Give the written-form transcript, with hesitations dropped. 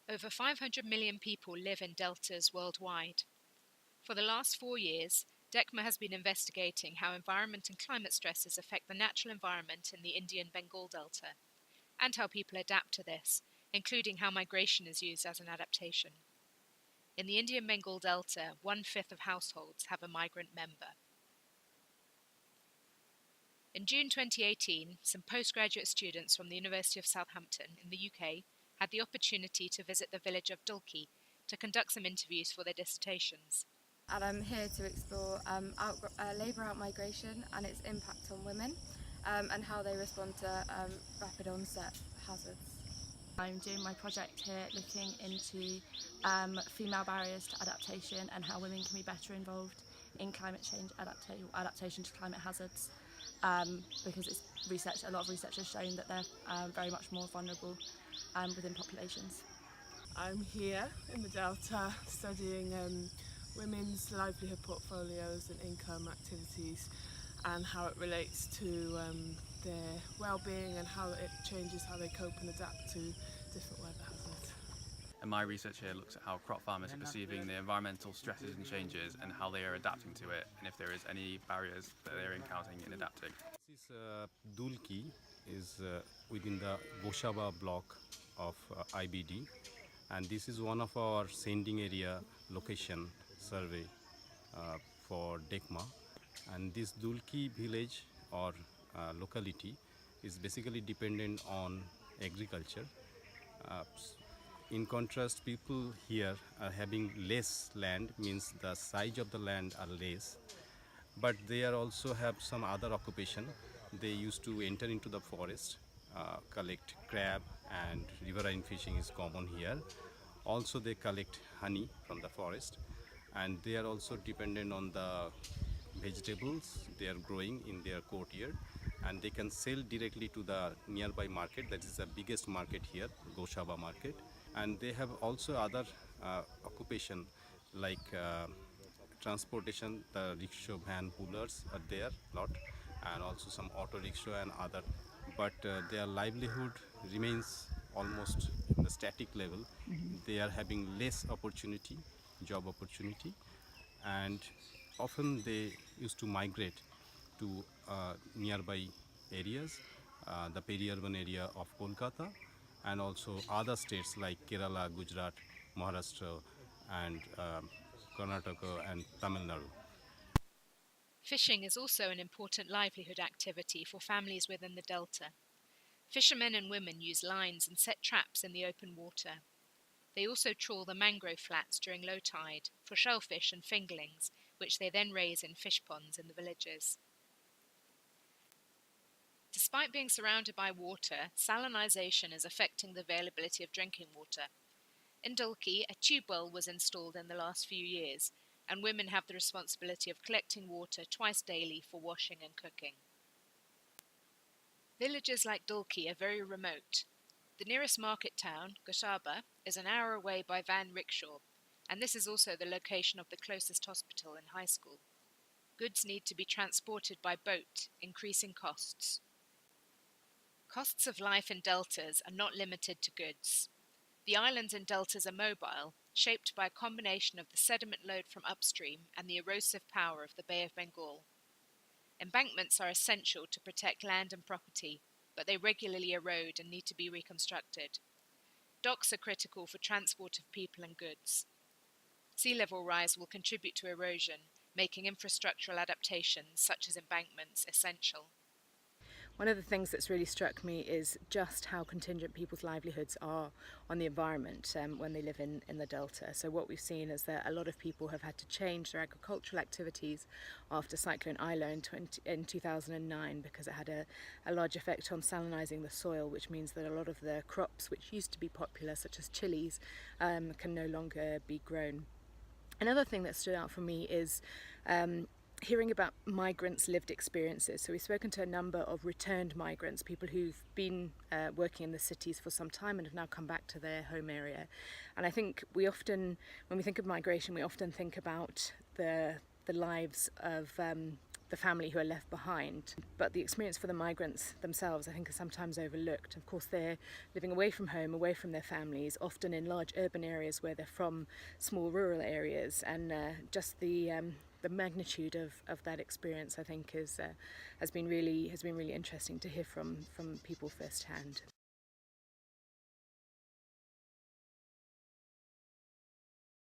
Over 500 million people live in deltas worldwide. For the last 4 years, DECCMA has been investigating how environment and climate stresses affect the natural environment in the Indian Bengal Delta, and how people adapt to this, including how migration is used as an adaptation. In the Indian Bengal Delta, 1/5 of households have a migrant member. In June 2018, some postgraduate students from the University of Southampton in the UK had the opportunity to visit the village of Dulki to conduct some interviews for their dissertations. And I'm here to explore labour out-migration and its impact on women and how they respond to rapid onset hazards. I'm doing my project here looking into female barriers to adaptation and how women can be better involved in climate change adaptation to climate hazards, because a lot of research has shown that they're very much more vulnerable within populations. I'm here in the Delta studying women's livelihood portfolios and income activities and how it relates to their well-being and how it changes how they cope and adapt to different weather hazards. And my research here looks at how crop farmers are perceiving the environmental stresses and changes and how they are adapting to it, and if there is any barriers that they're encountering in adapting. This Dulki is within the Goshaba block of IBD, and this is one of our sending area location survey for DECCMA. And this Dulki village or locality is basically dependent on agriculture. In contrast, people here are having less land, means the size of the land are less, but they are also have some other occupation. They used to enter into the forest, collect crab, and riverine fishing is common here. Also they collect honey from the forest, and they are also dependent on the vegetables they are growing in their courtyard, and they can sell directly to the nearby market, that is the biggest market here, Goshaba market. And they have also other occupation like transportation. The rickshaw van pullers are there lot, and also some auto rickshaw and other, but their livelihood remains almost in the static level. They are having less opportunity, job opportunity, and often they used to migrate to nearby areas, the peri-urban area of Kolkata, and also other states like Kerala, Gujarat, Maharashtra, and Karnataka and Tamil Nadu. Fishing is also an important livelihood activity for families within the delta. Fishermen and women use lines and set traps in the open water. They also trawl the mangrove flats during low tide for shellfish and fingerlings, which they then raise in fish ponds in the villages. Despite being surrounded by water, salinisation is affecting the availability of drinking water. In Dulki, a tube well was installed in the last few years, and women have the responsibility of collecting water twice daily for washing and cooking. Villages like Dulki are very remote. The nearest market town, Goshaba, is an hour away by van rickshaw, and this is also the location of the closest hospital and high school. Goods need to be transported by boat, increasing costs. Costs of life in deltas are not limited to goods. The islands in deltas are mobile, shaped by a combination of the sediment load from upstream and the erosive power of the Bay of Bengal. Embankments are essential to protect land and property, but they regularly erode and need to be reconstructed. Docks are critical for transport of people and goods. Sea level rise will contribute to erosion, making infrastructural adaptations such as embankments essential. One of the things that's really struck me is just how contingent people's livelihoods are on the environment when they live in the Delta. So what we've seen is that a lot of people have had to change their agricultural activities after Cyclone Ilo in 2009 because it had a large effect on salinising the soil, which means that a lot of the crops which used to be popular, such as chilies, can no longer be grown. Another thing that stood out for me is hearing about migrants' lived experiences. So we've spoken to a number of returned migrants, people who've been working in the cities for some time and have now come back to their home area. And I think we often, when we think of migration, we often think about the lives of the family who are left behind. But the experience for the migrants themselves, I think, is sometimes overlooked. Of course, they're living away from home, away from their families, often in large urban areas where they're from small rural areas, and just the magnitude of that experience, I think, has been really interesting to hear from people firsthand.